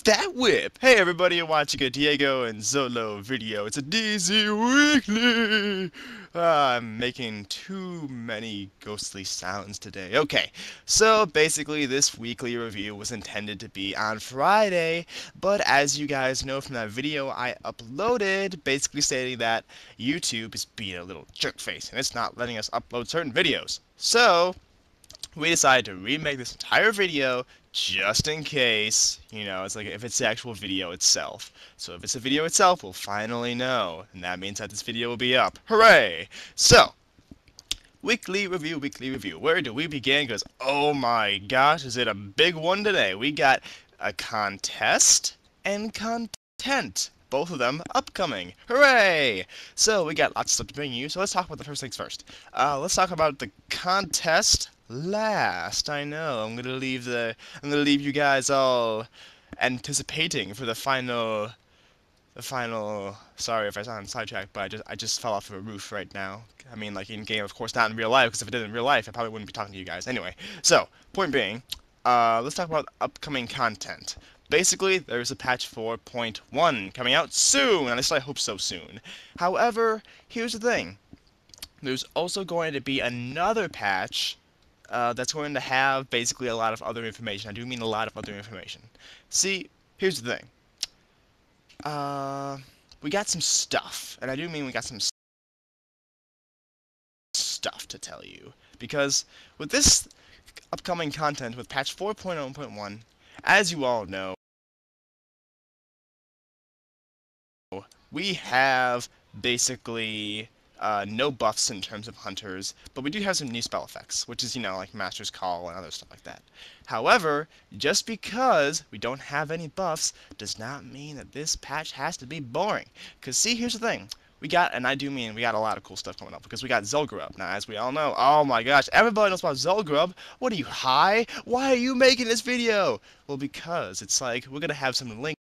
that whip! Hey everybody, you're watching a Diego and Zolo video. It's a DZ Weekly! I'm making too many ghostly sounds today. Okay, so basically this weekly review was intended to be on Friday, but as you guys know from that video I uploaded, basically stating that YouTube is being a little jerk face and it's not letting us upload certain videos. So, we decided to remake this entire video just in case, it's like if it's the actual video itself. So if it's the video itself, we'll finally know, and that means that this video will be up. Hooray! So, weekly review, weekly review. Where do we begin? Because, oh my gosh, is it a big one today? We got a contest and content. Both of them upcoming. Hooray! So, we got lots of stuff to bring you, so let's talk about the first things first. Let's talk about the contest last. I know, I'm gonna leave you guys all anticipating for the final, sorry if I sound sidetracked, but I just fell off of a roof right now. I mean, like in game, of course, not in real life, because if it did in real life, I probably wouldn't be talking to you guys. Anyway, so, point being, let's talk about upcoming content. Basically, there's a patch 4.1 coming out soon, at least I hope so soon. However, here's the thing. There's also going to be another patch that's going to have basically a lot of other information. I do mean a lot of other information. See, here's the thing. We got some stuff, and I do mean we got some stuff to tell you. Because with this upcoming content, with patch 4.0.1, as you all know, we have basically no buffs in terms of hunters, but we do have some new spell effects, which is, like Master's Call and other stuff like that. However, just because we don't have any buffs does not mean that this patch has to be boring. Because see, here's the thing. We got a lot of cool stuff coming up, because we got Zul'Gurub. Now, as we all know, oh my gosh, everybody knows about Zul'Gurub. What are you, high? Why are you making this video? Well, because it's like, we're going to have some links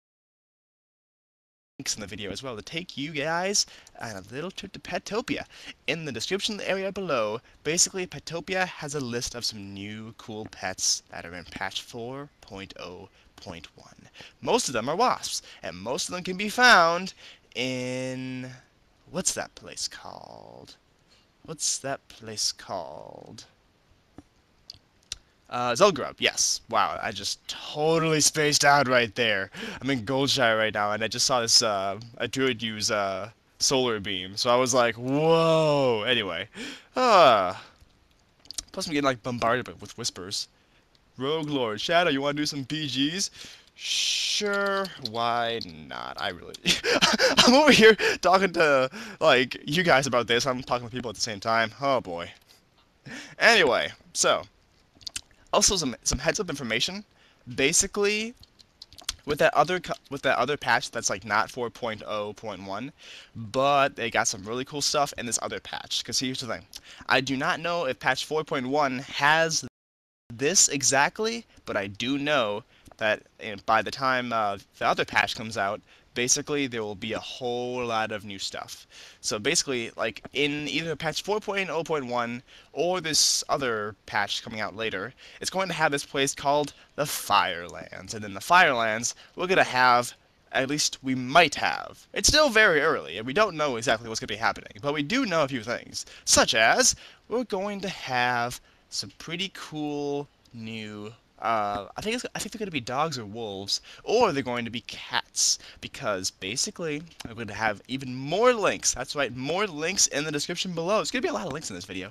in the video as well to take you guys on a little trip to Petopia. In the description area below, basically Petopia has a list of some new cool pets that are in patch 4.0.1. Most of them are wasps, and most of them can be found in... what's that place called? Zul'Gurub, yes. Wow, I just totally spaced out right there. I'm in Goldshire right now, and I just saw this, a druid use, solar beam, so I was like, whoa! Anyway, plus I'm getting, like, bombarded with whispers. Rogue Lord, Shadow, you wanna do some PGs? Sure, why not? I really... I'm over here talking to, like, you guys about this, I'm talking to people at the same time. Oh, boy. Anyway, so... also, some heads-up information. Basically, with that other patch that's like not 4.0.1, but they got some really cool stuff in this other patch. Because here's the thing, I do not know if patch 4.1 has this exactly, but I do know that by the time the other patch comes out, basically there will be a whole lot of new stuff. So basically, like in either patch 4.0.1 or this other patch coming out later, it's going to have this place called the Firelands. And in the Firelands, we're going to have, at least we might have. It's still very early, and we don't know exactly what's going to be happening, but we do know a few things, such as we're going to have some pretty cool new I think they're going to be dogs or wolves, or they're going to be cats, because basically I'm going to have even more links. That's right, more links in the description below. There's going to be a lot of links in this video.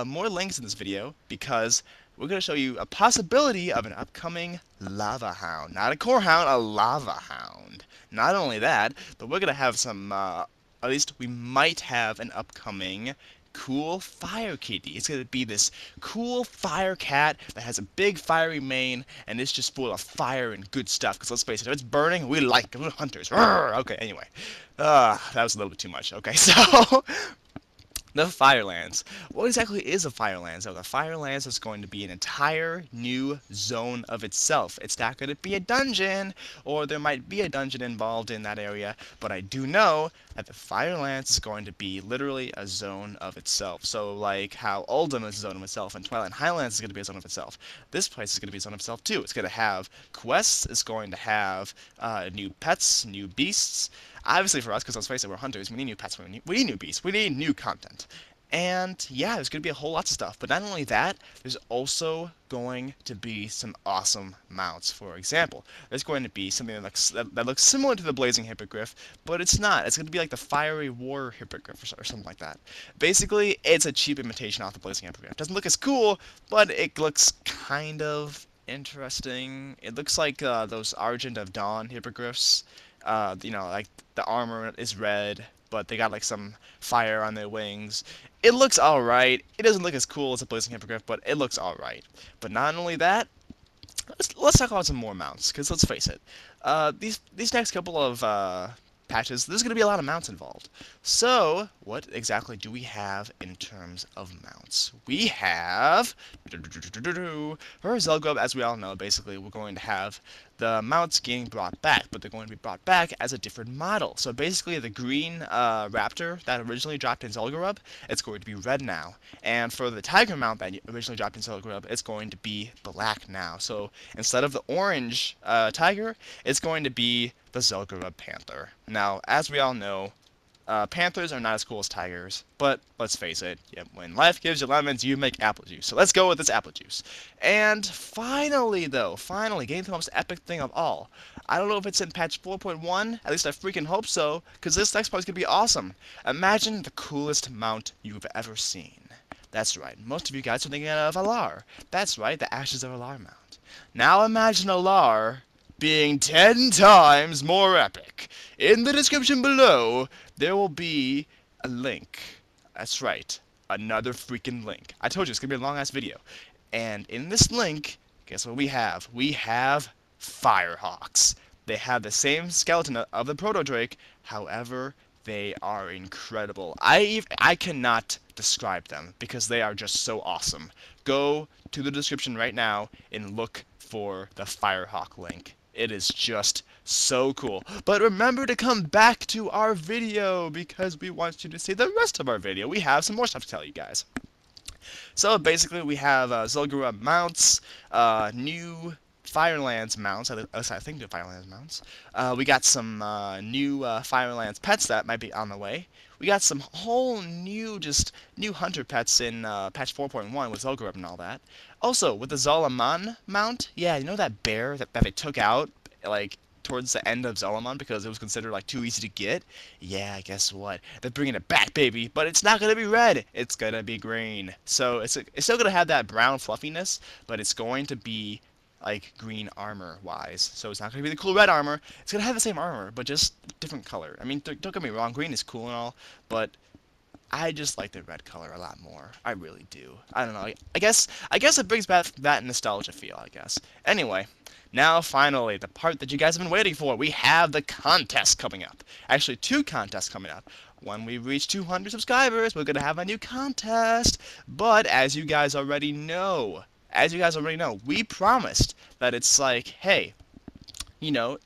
More links in this video, because we're going to show you a possibility of an upcoming lava hound. Not a core hound, a lava hound. Not only that, but we're going to have some, at least we might have an upcoming cool fire kitty. It's gonna be this cool fire cat that has a big fiery mane, and it's just full of fire and good stuff. Because let's face it, if it's burning, we like it. We're hunters. Roar! Okay, anyway, that was a little bit too much. Okay, so The Firelands. What exactly is a Firelands? So the Firelands is going to be an entire new zone of itself. It's not going to be a dungeon, or there might be a dungeon involved in that area, but I do know that the Firelands is going to be literally a zone of itself. So like how Uldum is a zone of itself and Twilight Highlands is going to be a zone of itself. This place is going to be a zone of itself too. It's going to have quests, it's going to have new pets, new beasts. Obviously for us, because let's face it, we're hunters, we need new pets, we need new beasts, we need new content. And yeah, there's going to be a whole lot of stuff. But not only that, there's also going to be some awesome mounts. For example, there's going to be something that looks similar to the Blazing Hippogriff, but it's not. It's going to be like the Fiery War Hippogriff or something like that. Basically, it's a cheap imitation off the Blazing Hippogriff. It doesn't look as cool, but it looks kind of interesting. It looks like those Argent of Dawn hippogriffs. Like the armor is red, but they got like some fire on their wings. It looks alright. It doesn't look as cool as a Blazing Hippogriff, but it looks alright. But not only that, let's talk about some more mounts, because let's face it, these next couple of patches, there's going to be a lot of mounts involved. So, what exactly do we have in terms of mounts? We have, for Zelgrub, as we all know, basically we're going to have the mounts getting brought back, but they're going to be brought back as a different model. So basically the green raptor that originally dropped in Zelgrub, it's going to be red now. And for the tiger mount that originally dropped in Zelgrub, it's going to be black now. So instead of the orange tiger, it's going to be the Zelgrub panther. Now, as we all know, panthers are not as cool as tigers, but let's face it, when life gives you lemons, you make apple juice. So let's go with this apple juice. And finally, getting to the most epic thing of all. I don't know if it's in patch 4.1, at least I freaking hope so, because this next part is going to be awesome. Imagine the coolest mount you've ever seen. That's right, most of you guys are thinking of Alar. That's right, the Ashes of Alar mount. Now imagine Alar being 10 times more epic. In the description below, there will be a link. That's right, another freaking link. I told you, it's going to be a long-ass video. And in this link, guess what we have? We have Firehawks. They have the same skeleton of the Proto-Drake, however, they are incredible. I cannot describe them, because they are just so awesome. Go to the description right now and look for the Firehawk link. It is just so cool. But remember to come back to our video, because we want you to see the rest of our video. We have some more stuff to tell you guys. So basically we have Zelgrub mounts, new Firelands mounts, at least I think they're Firelands mounts. We got some new Firelands pets that might be on the way. We got some whole new, new hunter pets in patch 4.1 with Zelgrub and all that. Also, with the Zalaman mount, yeah, you know that bear that they took out, like, towards the end of Zalaman because it was considered, like, too easy to get? Yeah, guess what? They're bringing it back, baby, but it's not gonna be red. It's gonna be green. So it's still gonna have that brown fluffiness, but it's going to be like green armor wise. So it's not going to be the cool red armor. It's going to have the same armor, but just different color. I mean, don't get me wrong, green is cool and all, but I just like the red color a lot more. I really do. I don't know. I guess it brings back that nostalgia feel, I guess. Anyway, now finally, the part that you guys have been waiting for. We have the contest coming up. Actually, 2 contests coming up. When we reach 200 subscribers, we're going to have a new contest. But as you guys already know, we promised that it's like, hey, you know,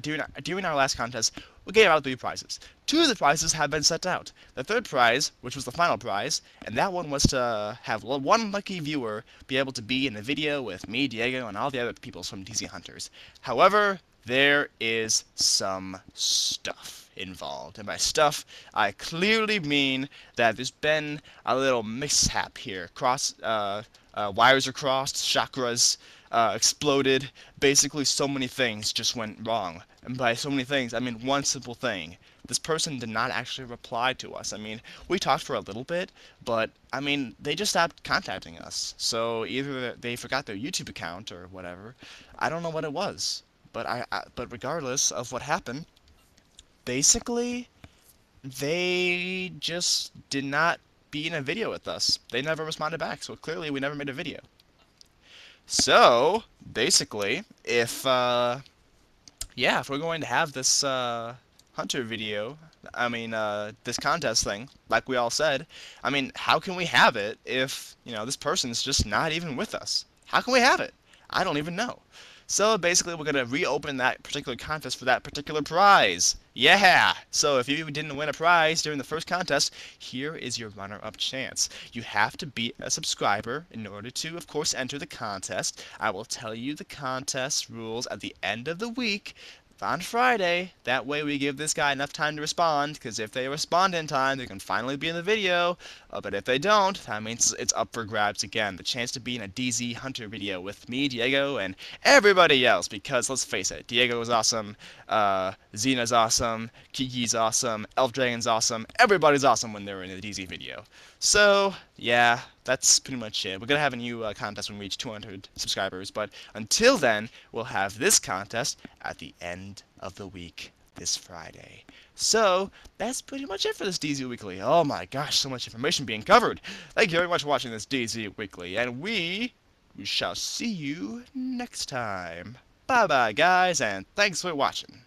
during our last contest, we gave out 3 prizes. 2 of the prizes have been set out. The 3rd prize, which was the final prize, and that one was to have 1 lucky viewer be able to be in the video with me, Diego, and all the other people from TC Hunters. However, there is some stuff involved. And by stuff, I clearly mean that there's been a little mishap here. Wires are crossed, chakras exploded. Basically, so many things just went wrong. And by so many things, I mean one simple thing. This person did not actually reply to us. I mean, we talked for a little bit, but, I mean, they just stopped contacting us. So either they forgot their YouTube account or whatever. I don't know what it was. But but regardless of what happened, basically, they just did not be in a video with us. They never responded back, so clearly we never made a video. So, basically, if we're going to have this Hunter video, I mean, this contest thing, like we all said, I mean, how can we have it if, this person's just not even with us? How can we have it? I don't even know. So basically, we're going to reopen that particular contest for that particular prize. Yeah! So if you didn't win a prize during the first contest, here is your runner-up chance. You have to beat a subscriber in order to, of course, enter the contest. I will tell you the contest rules at the end of the week on Friday. That way we give this guy enough time to respond, because if they respond in time, they can finally be in the video. But if they don't, that means it's up for grabs again. The chance to be in a DZ Hunter video with me, Diego, and everybody else, because let's face it, Diego is awesome, Xena's awesome, Kiki's awesome, Elf Dragon's awesome, everybody's awesome when they're in a DZ video. So, yeah, that's pretty much it. We're going to have a new contest when we reach 200 subscribers, but until then, we'll have this contest at the end of the week this Friday. So, that's pretty much it for this DZ Weekly. Oh my gosh, so much information being covered. Thank you very much for watching this DZ Weekly, and we shall see you next time. Bye-bye, guys, and thanks for watching.